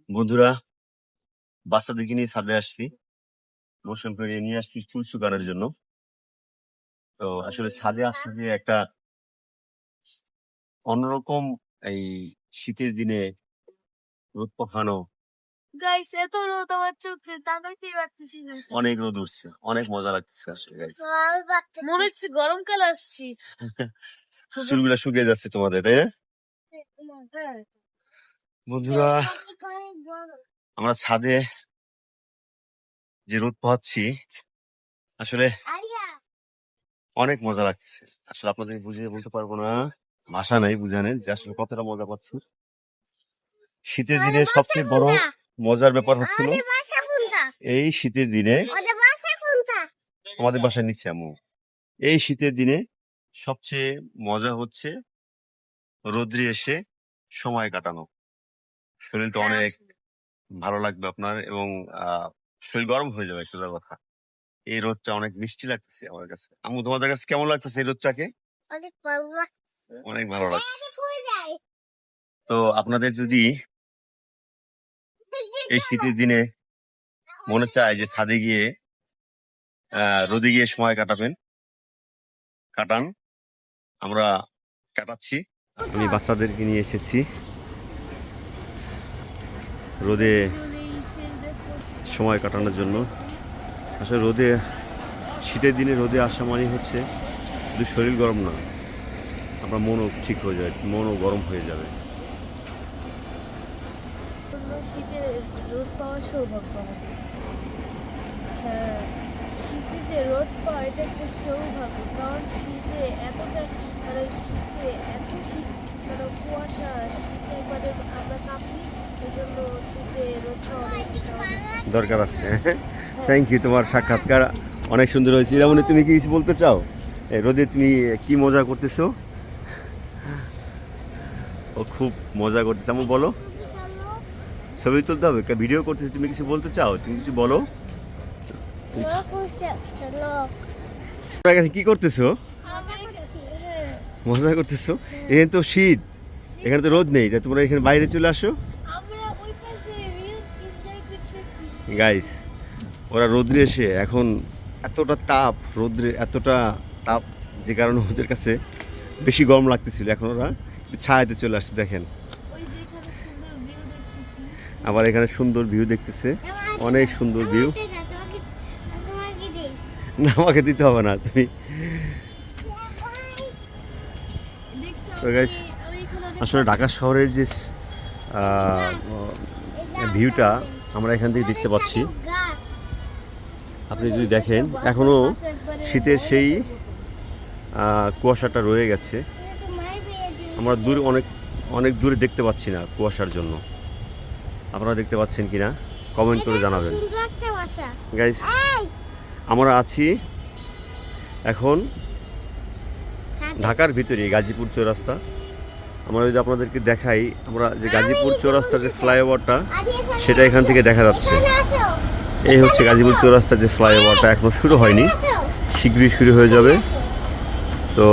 বন্ধুরা, বাচ্চাদেরকে নিয়ে ছাদে আসছি। মৌসুম করে নিয়ে আসছি চুল শুকানোর জন্য। তো আসলে ছাদে আসলে যে একটা অন্যরকম এই শীতের দিনে রোদ পোহানো, গাইস এত রোদ আমার চোখে তাকাইতেই পারতেছি না। অনেক রোদ উঠছে, অনেক মজা লাগতেছে আসলে গাইস। মনে হচ্ছে গরমকাল আসছি। চুলগুলা শুকিয়ে যাচ্ছে তোমাদের, তাই না? বন্ধুরা, আমরা ছাদে যে রোদ পোহাচ্ছি আসলে অনেক মজা লাগতেছে। আসলে আপনাদের বুঝিয়ে বলতে পারবো না, ভাষা নাই বুঝানোর যে আসলে কতটা মজা পাচ্ছি। শীতের দিনে সবচেয়ে বড় মজার ব্যাপার হচ্ছিল এই শীতের দিনে আমাদের বাসার নিচে আম্মু, এই শীতের দিনে সবচেয়ে মজা হচ্ছে রোদ্রে এসে সময় কাটানো। শরীরটা অনেক ভালো লাগবে আপনার এবং শরীর গরম হয়ে যাবে। সোজা কথা, এই রোদটা অনেক মিষ্টি লাগতেছে আমার কাছে। আম্মু, তোমাদের কাছে কেমন লাগতেছে এই রোদটাকে? অনেক ভালো লাগছে। অনেক ভালো লাগছে। তো আপনাদের যদি এই শীতের দিনে মনে চায় যে ছাদে গিয়ে রোদে গিয়ে সময় কাটান, আমরা কাটাচ্ছি। আমি বাচ্চাদেরকে নিয়ে এসেছি রোদে সময় কাটানোর জন্য। আসলে রোদে, শীতের দিনে রোদে আসা মানে হচ্ছে শুধু শরীর গরম না, আপনার মনও ঠিক হয়ে যাবে, মনও গরম হয়ে যাবে। শীতে রোদ পাওয়া সৌভাগ্য আমাদের। হ্যাঁ, শীতে যে রোদ পাওয়া এটা একটা সৌভাগ্য। কারণ শীতে এতটা শীতে এত শীত কুয়াশা, শীতে আমরা কাঁপি। এই জন্য শীতে রোদ পাওয়া দরকার আছে। থ্যাংক ইউ, তোমার সাক্ষাৎকার অনেক সুন্দর হয়েছে। ইরামনি, তুমি কি কিছু বলতে চাও? রোদে তুমি কি মজা করতেছো? ও খুব মজা করতেছে। আমি বলো, ছবি তুলতে হবে, ভিডিও করতেছি, তুমি কিছু বলতে চাও? তুমি কিছু বলো। কি করতেছো? মজা করতেছো? এখানে তো শীত, এখানে তো রোদ নেই, তাই তোমরা এখানে বাইরে চলে আসো। গাইস, ওরা রোদ্রে এসে এখন এতটা তাপ, রোদ্রে এতটা তাপ যে কারণে ওদের কাছে বেশি গরম লাগতেছিল, এখন ওরা ছায়াতে চলে আসছে। দেখেন, আবার এখানে সুন্দর ভিউ দেখতেছে, অনেক সুন্দর ভিউ। না, আমাকে দিতে হবে না, তুমি। তো গাইস, আসলে ঢাকা শহরের যে ভিউটা আমরা এখান থেকে দেখতে পাচ্ছি, আপনি যদি দেখেন এখনও শীতের সেই কুয়াশাটা রয়ে গেছে। আমরা দূর অনেক দূরে দেখতে পাচ্ছি না কুয়াশার জন্য। আপনারা দেখতে পাচ্ছেন কিনা কমেন্ট করে জানাবেন। গাইস, আমরা আছি এখন ঢাকার ভিতরে গাজীপুর চৌরাস্তা। আমরা যদি আপনাদেরকে দেখাই, আমরা যে গাজীপুর চৌরাস্তার যে ফ্লাইওভারটা, সেটা এখান থেকে দেখা যাচ্ছে। এই হচ্ছে গাজীপুর চৌরাস্তার যে ফ্লাইওভারটা, এখনো শুরু হয়নি, শীঘ্রই শুরু হয়ে যাবে। তো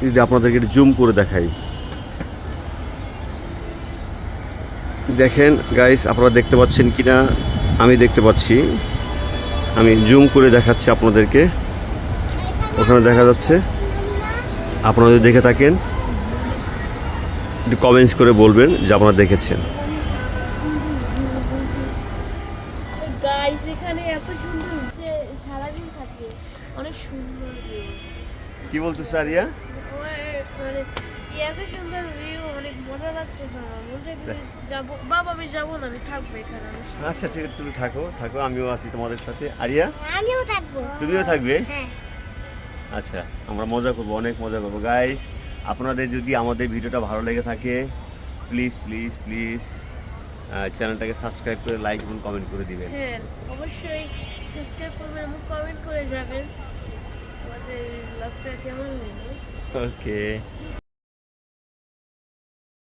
যদি আপনাদেরকে একটু জুম করে দেখাই, দেখেন গাইস, আপনারা দেখতে পাচ্ছেন কিনা? আমি দেখতে পাচ্ছি, আমি জুম করে দেখাচ্ছি আপনাদেরকে। ওখানে দেখা যাচ্ছে। আপনারা যদি দেখে থাকেন একটু কমেন্টস করে বলবেন যে আপনারা দেখেছেন। গাইস, এখানে এত সুন্দর সারাদিন থাকে, অনেক সুন্দর ভিউ। কি বলতেছ আরিয়া? মানে এত সুন্দর ভিউ, অনেক মজা লাগতেছে। আমার মন চাইতেছে যাবো। বাবা, আমি যাবো না, আমি থাকবো এখানে। আচ্ছা, ঠিক আছে, তুমি থাকো, আমিও আছি তোমাদের সাথে। আরিয়া, আমিও থাকবো। তুমিও থাকবে? হ্যাঁ। আচ্ছা, আমরা মজা করবো, অনেক মজা করবো। গাইস, আপনাদের যদি আমাদের ভিডিওটা ভালো লেগে থাকে, প্লিজ প্লিজ প্লিজ চ্যানেলটাকে সাবস্ক্রাইব করে লাইক এবং কমেন্ট করে দিবেন। হ্যাঁ, অবশ্যই সাবস্ক্রাইব করবেন এবং কমেন্ট করে যাবেন আমাদের ব্লগটা কেমন হলো। ওকে।